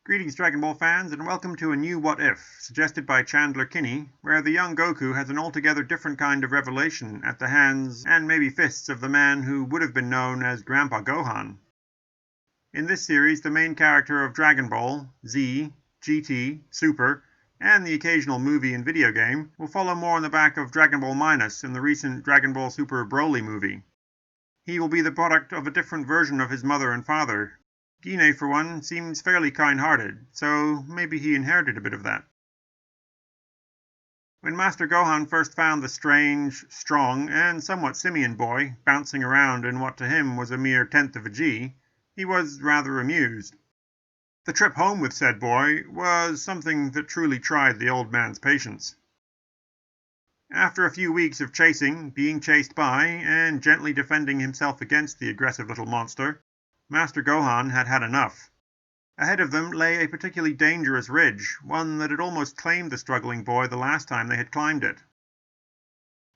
Greetings Dragon Ball fans, and welcome to a new What If, suggested by Chandler Kinney, where the young Goku has an altogether different kind of revelation at the hands, and maybe fists, of the man who would have been known as Grandpa Gohan. In this series, the main character of Dragon Ball, Z, GT, Super, and the occasional movie and video game will follow more on the back of Dragon Ball Minus in the recent Dragon Ball Super Broly movie. He will be the product of a different version of his mother and father. Guinea, for one, seems fairly kind-hearted, so maybe he inherited a bit of that. When Master Gohan first found the strange, strong, and somewhat simian boy bouncing around in what to him was a mere tenth of a G, he was rather amused. The trip home with said boy was something that truly tried the old man's patience. After a few weeks of chasing, being chased by, and gently defending himself against the aggressive little monster, Master Gohan had had enough. Ahead of them lay a particularly dangerous ridge, one that had almost claimed the struggling boy the last time they had climbed it.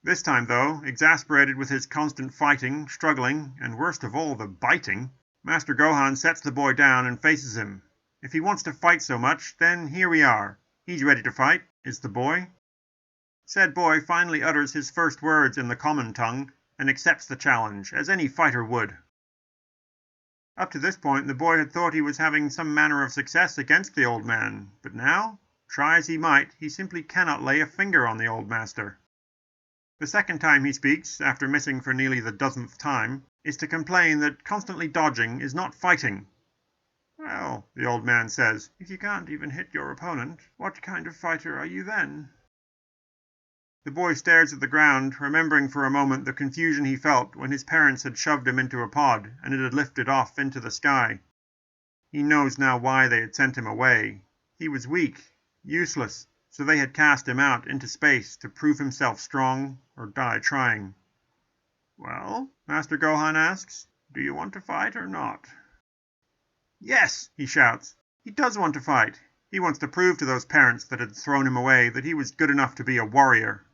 This time, though, exasperated with his constant fighting, struggling, and worst of all, the biting, Master Gohan sets the boy down and faces him. If he wants to fight so much, then here we are. He's ready to fight, is the boy. Said boy finally utters his first words in the common tongue, and accepts the challenge, as any fighter would. Up to this point, the boy had thought he was having some manner of success against the old man, but now, try as he might, he simply cannot lay a finger on the old master. The second time he speaks, after missing for nearly the dozenth time, is to complain that constantly dodging is not fighting. Well, the old man says, if you can't even hit your opponent, what kind of fighter are you then? The boy stares at the ground, remembering for a moment the confusion he felt when his parents had shoved him into a pod and it had lifted off into the sky. He knows now why they had sent him away. He was weak, useless, so they had cast him out into space to prove himself strong or die trying. Well, Master Gohan asks, do you want to fight or not? Yes, he shouts. He does want to fight. He wants to prove to those parents that had thrown him away that he was good enough to be a warrior.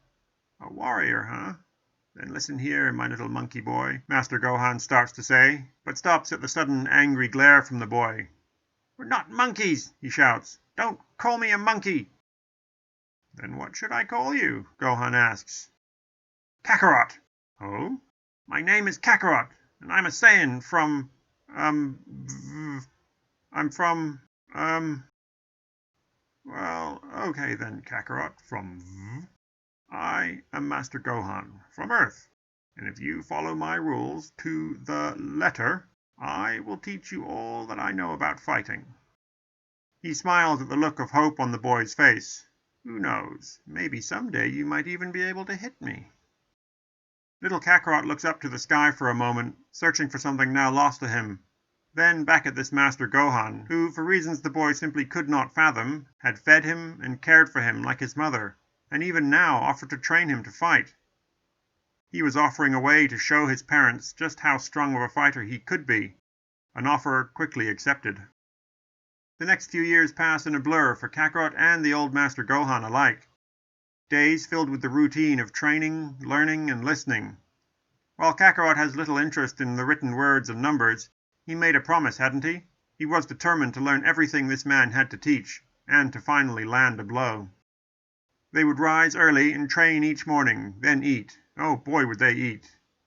A warrior, huh? Then listen here, my little monkey boy, Master Gohan starts to say, but stops at the sudden angry glare from the boy. We're not monkeys, he shouts. Don't call me a monkey. Then what should I call you? Gohan asks. Kakarot. Oh? My name is Kakarot, and I'm a Saiyan from, well, okay then, Kakarot, from I am Master Gohan, from Earth, and if you follow my rules to the letter, I will teach you all that I know about fighting. He smiles at the look of hope on the boy's face. Who knows, maybe someday you might even be able to hit me. Little Kakarot looks up to the sky for a moment, searching for something now lost to him. Then back at this Master Gohan, who, for reasons the boy simply could not fathom, had fed him and cared for him like his mother, and even now offered to train him to fight. He was offering a way to show his parents just how strong of a fighter he could be, an offer quickly accepted. The next few years pass in a blur for Kakarot and the old Master Gohan alike. Days filled with the routine of training, learning, and listening. While Kakarot has little interest in the written words and numbers, he made a promise, hadn't he? He was determined to learn everything this man had to teach, and to finally land a blow. They would rise early and train each morning, then eat. Oh boy, would they eat.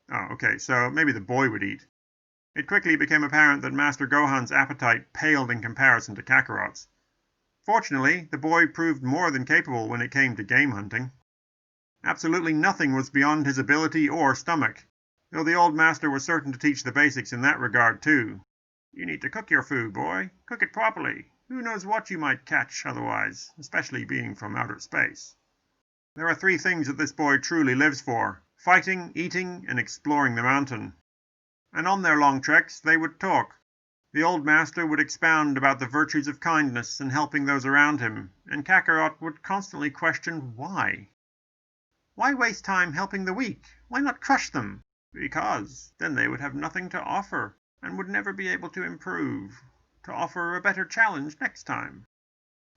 Oh, okay, so maybe the boy would eat. It quickly became apparent that Master Gohan's appetite paled in comparison to Kakarot's. Fortunately, the boy proved more than capable when it came to game hunting. Absolutely nothing was beyond his ability or stomach, though the old master was certain to teach the basics in that regard too. You need to cook your food, boy. Cook it properly. Who knows what you might catch otherwise, especially being from outer space. There are three things that this boy truly lives for: fighting, eating, and exploring the mountain. And on their long treks, they would talk. The old master would expound about the virtues of kindness and helping those around him, and Kakarot would constantly question why. Why waste time helping the weak? Why not crush them? Because then they would have nothing to offer, and would never be able to improve, to offer a better challenge next time.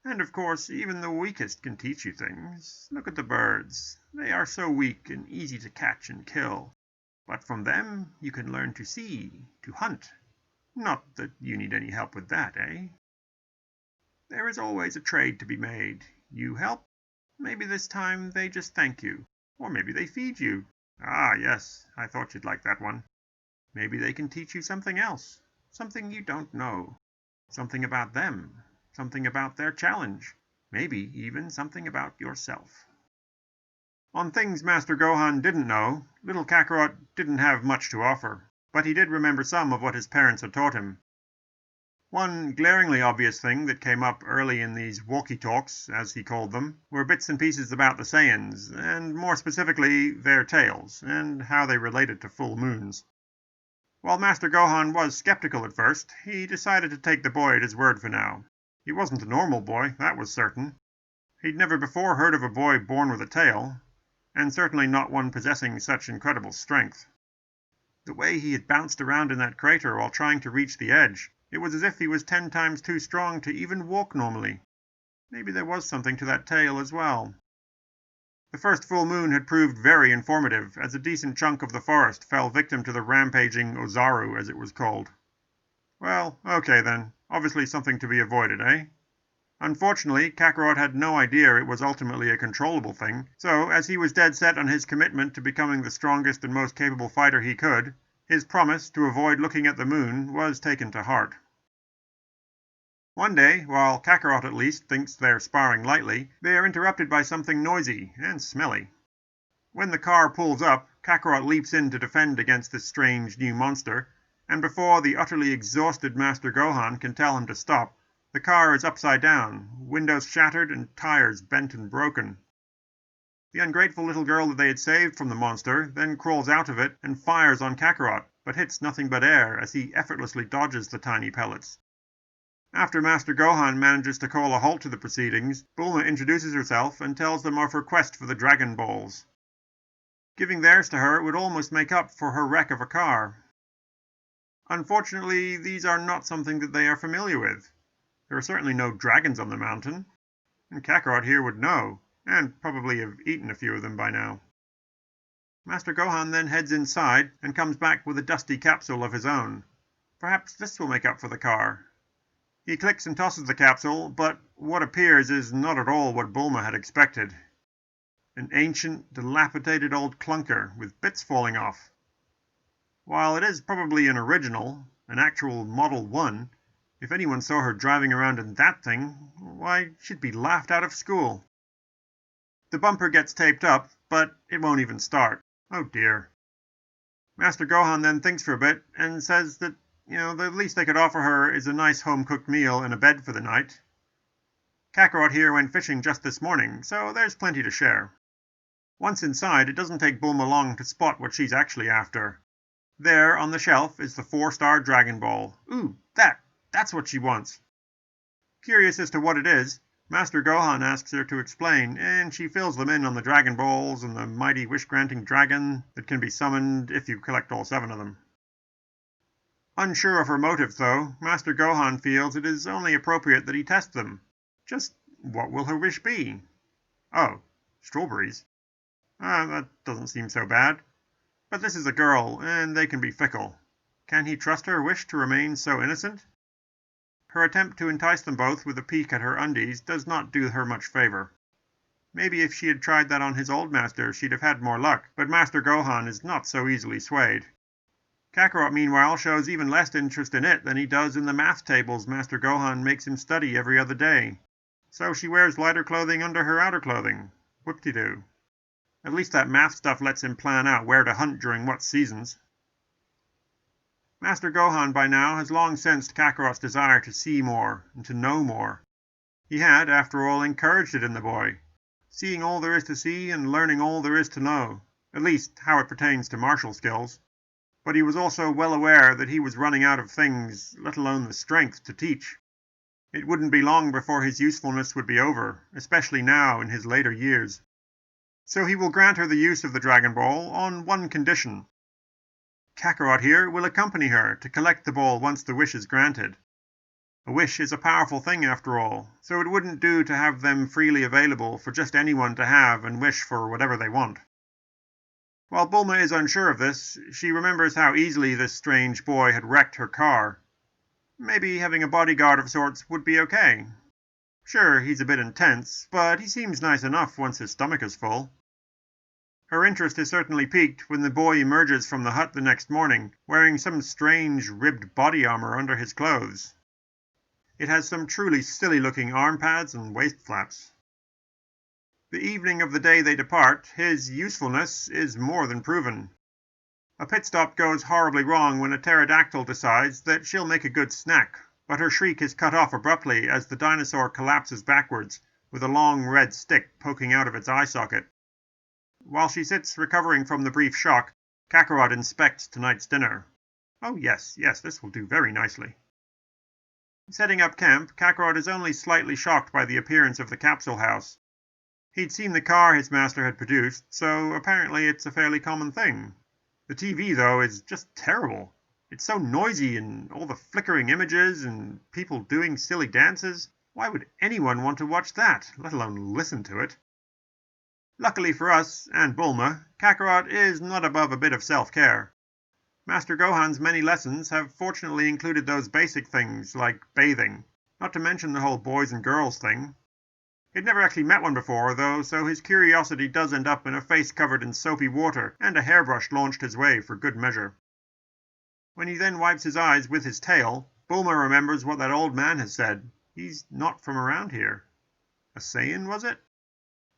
And of course, even the weakest can teach you things. Look at the birds. They are so weak and easy to catch and kill. But from them you can learn to see, to hunt. Not that you need any help with that, eh? There is always a trade to be made. You help. Maybe this time they just thank you. Or maybe they feed you. Ah, yes, I thought you'd like that one. Maybe they can teach you something else. Something you don't know. Something about them. Something about their challenge. Maybe even something about yourself. On things Master Gohan didn't know, little Kakarot didn't have much to offer, but he did remember some of what his parents had taught him. One glaringly obvious thing that came up early in these walkie-talks, as he called them, were bits and pieces about the Saiyans, and more specifically their tails, and how they related to full moons. While Master Gohan was skeptical at first, he decided to take the boy at his word for now. He wasn't a normal boy, that was certain. He'd never before heard of a boy born with a tail, and certainly not one possessing such incredible strength. The way he had bounced around in that crater while trying to reach the edge, it was as if he was 10 times too strong to even walk normally. Maybe there was something to that tail as well. The first full moon had proved very informative, as a decent chunk of the forest fell victim to the rampaging Ozaru, as it was called. Well, okay then. Obviously something to be avoided, eh? Unfortunately, Kakarot had no idea it was ultimately a controllable thing, so as he was dead set on his commitment to becoming the strongest and most capable fighter he could, his promise to avoid looking at the moon was taken to heart. One day, while Kakarot at least thinks they're sparring lightly, they are interrupted by something noisy and smelly. When the car pulls up, Kakarot leaps in to defend against this strange new monster, and before the utterly exhausted Master Gohan can tell him to stop, the car is upside down, windows shattered and tires bent and broken. The ungrateful little girl that they had saved from the monster then crawls out of it and fires on Kakarot, but hits nothing but air as he effortlessly dodges the tiny pellets. After Master Gohan manages to call a halt to the proceedings, Bulma introduces herself and tells them of her quest for the Dragonballs. Giving theirs to her would almost make up for her wreck of a car. Unfortunately, these are not something that they are familiar with. There are certainly no dragons on the mountain, and Kakarot here would know, and probably have eaten a few of them by now. Master Gohan then heads inside and comes back with a dusty capsule of his own. Perhaps this will make up for the car. He clicks and tosses the capsule, but what appears is not at all what Bulma had expected. An ancient, dilapidated old clunker with bits falling off. While it is probably an original, an actual Model 1, if anyone saw her driving around in that thing, why, she'd be laughed out of school. The bumper gets taped up, but it won't even start. Oh dear. Master Gohan then thinks for a bit and says that, the least they could offer her is a nice home-cooked meal and a bed for the night. Kakarot here went fishing just this morning, so there's plenty to share. Once inside, it doesn't take Bulma long to spot what she's actually after. There, on the shelf, is the 4-star Dragonball. Ooh, that's what she wants. Curious as to what it is, Master Gohan asks her to explain, and she fills them in on the Dragon Balls and the mighty wish-granting dragon that can be summoned if you collect all 7 of them. Unsure of her motive, though, Master Gohan feels it is only appropriate that he test them. Just what will her wish be? Oh, strawberries. That doesn't seem so bad. But this is a girl, and they can be fickle. Can he trust her wish to remain so innocent? Her attempt to entice them both with a peek at her undies does not do her much favor. Maybe if she had tried that on his old master, she'd have had more luck, but Master Gohan is not so easily swayed. Kakarot, meanwhile, shows even less interest in it than he does in the math tables Master Gohan makes him study every other day. So she wears lighter clothing under her outer clothing. Whoop-de-doo. At least that math stuff lets him plan out where to hunt during what seasons. Master Gohan by now has long sensed Kakarot's desire to see more and to know more. He had, after all, encouraged it in the boy, seeing all there is to see and learning all there is to know, at least how it pertains to martial skills. But he was also well aware that he was running out of things, let alone the strength, to teach. It wouldn't be long before his usefulness would be over, especially now in his later years. So he will grant her the use of the Dragon Ball on one condition. Kakarot here will accompany her to collect the ball once the wish is granted. A wish is a powerful thing after all, so it wouldn't do to have them freely available for just anyone to have and wish for whatever they want. While Bulma is unsure of this, she remembers how easily this strange boy had wrecked her car. Maybe having a bodyguard of sorts would be okay. Sure, he's a bit intense, but he seems nice enough once his stomach is full. Her interest is certainly piqued when the boy emerges from the hut the next morning, wearing some strange ribbed body armor under his clothes. It has some truly silly-looking arm pads and waist flaps. The evening of the day they depart, his usefulness is more than proven. A pit stop goes horribly wrong when a pterodactyl decides that she'll make a good snack, but her shriek is cut off abruptly as the dinosaur collapses backwards, with a long red stick poking out of its eye socket. While she sits recovering from the brief shock, Kakarot inspects tonight's dinner. Oh yes, this will do very nicely. Setting up camp, Kakarot is only slightly shocked by the appearance of the capsule house. He'd seen the car his master had produced, so apparently it's a fairly common thing. The TV, though, is just terrible. It's so noisy, and all the flickering images, and people doing silly dances. Why would anyone want to watch that, let alone listen to it? Luckily for us, and Bulma, Kakarot is not above a bit of self-care. Master Gohan's many lessons have fortunately included those basic things, like bathing, not to mention the whole boys and girls thing. He'd never actually met one before, though, so his curiosity does end up in a face covered in soapy water and a hairbrush launched his way for good measure. When he then wipes his eyes with his tail, Bulma remembers what that old man has said. He's not from around here. A Saiyan, was it?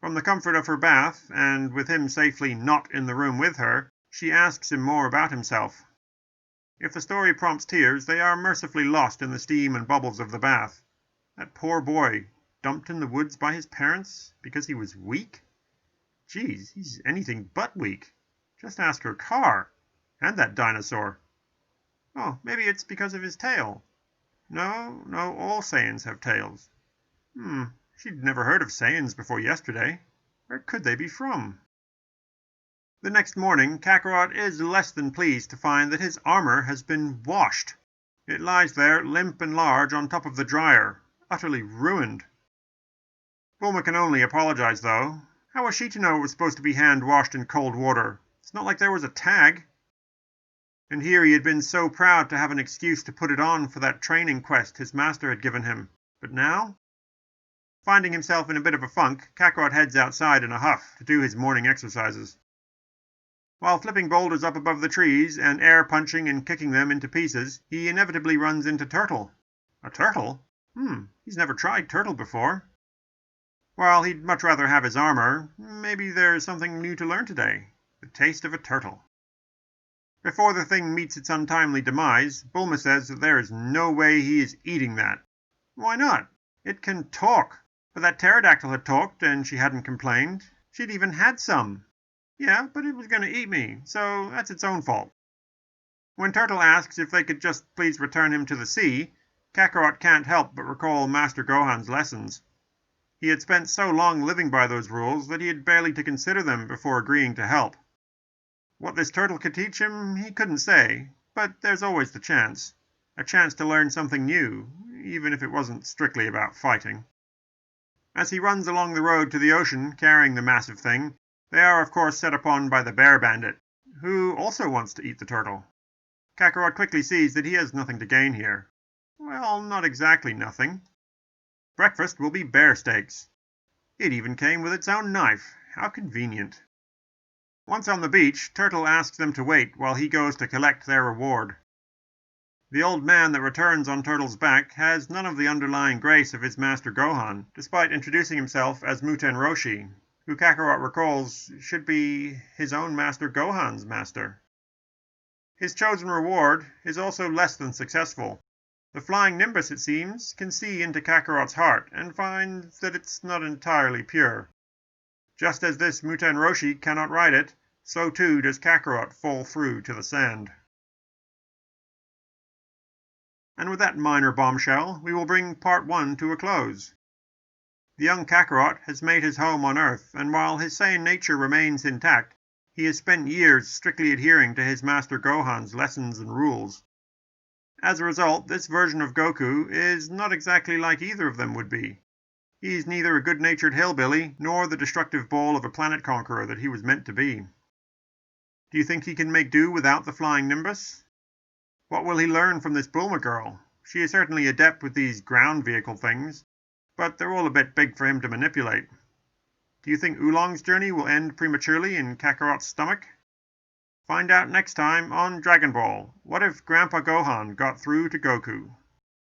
From the comfort of her bath, and with him safely not in the room with her, she asks him more about himself. If the story prompts tears, they are mercifully lost in the steam and bubbles of the bath. That poor boy, dumped in the woods by his parents because he was weak? Geez, he's anything but weak. Just ask her car. And that dinosaur. Oh, maybe it's because of his tail. No, all Saiyans have tails. She'd never heard of Saiyans before yesterday. Where could they be from? The next morning, Kakarot is less than pleased to find that his armor has been washed. It lies there, limp and large, on top of the dryer, utterly ruined. Bulma can only apologize, though. How was she to know it was supposed to be hand-washed in cold water? It's not like there was a tag. And here he had been so proud to have an excuse to put it on for that training quest his master had given him. But now? Finding himself in a bit of a funk, Kakarot heads outside in a huff to do his morning exercises. While flipping boulders up above the trees and air punching and kicking them into pieces, he inevitably runs into Turtle. A turtle? He's never tried turtle before. While he'd much rather have his armor, maybe there's something new to learn today. The taste of a turtle. Before the thing meets its untimely demise, Bulma says that there is no way he is eating that. Why not? It can talk. But that pterodactyl had talked, and she hadn't complained. She'd even had some. Yeah, but it was going to eat me, so that's its own fault. When Turtle asks if they could just please return him to the sea, Kakarot can't help but recall Master Gohan's lessons. He had spent so long living by those rules that he had barely to consider them before agreeing to help. What this turtle could teach him, he couldn't say, but there's always the chance. A chance to learn something new, even if it wasn't strictly about fighting. As he runs along the road to the ocean, carrying the massive thing, they are of course set upon by the bear bandit, who also wants to eat the turtle. Kakarot quickly sees that he has nothing to gain here. Well, not exactly nothing. Breakfast will be bear steaks. It even came with its own knife. How convenient. Once on the beach, Turtle asks them to wait while he goes to collect their reward. The old man that returns on Turtle's back has none of the underlying grace of his master Gohan, despite introducing himself as Muten Roshi, who Kakarot recalls should be his own master Gohan's master. His chosen reward is also less than successful. The flying Nimbus, it seems, can see into Kakarot's heart and finds that it's not entirely pure. Just as this Muten Roshi cannot ride it, so too does Kakarot fall through to the sand. And with that minor bombshell, we will bring Part 1 to a close. The young Kakarot has made his home on Earth, and while his Saiyan nature remains intact, he has spent years strictly adhering to his master Gohan's lessons and rules. As a result, this version of Goku is not exactly like either of them would be. He's neither a good-natured hillbilly, nor the destructive ball of a planet conqueror that he was meant to be. Do you think he can make do without the flying Nimbus? What will he learn from this Bulma girl? She is certainly adept with these ground vehicle things. but they're all a bit big for him to manipulate. Do you think Oolong's journey will end prematurely in Kakarot's stomach? Find out next time on Dragonball. What if Grandpa Gohan got through to Goku?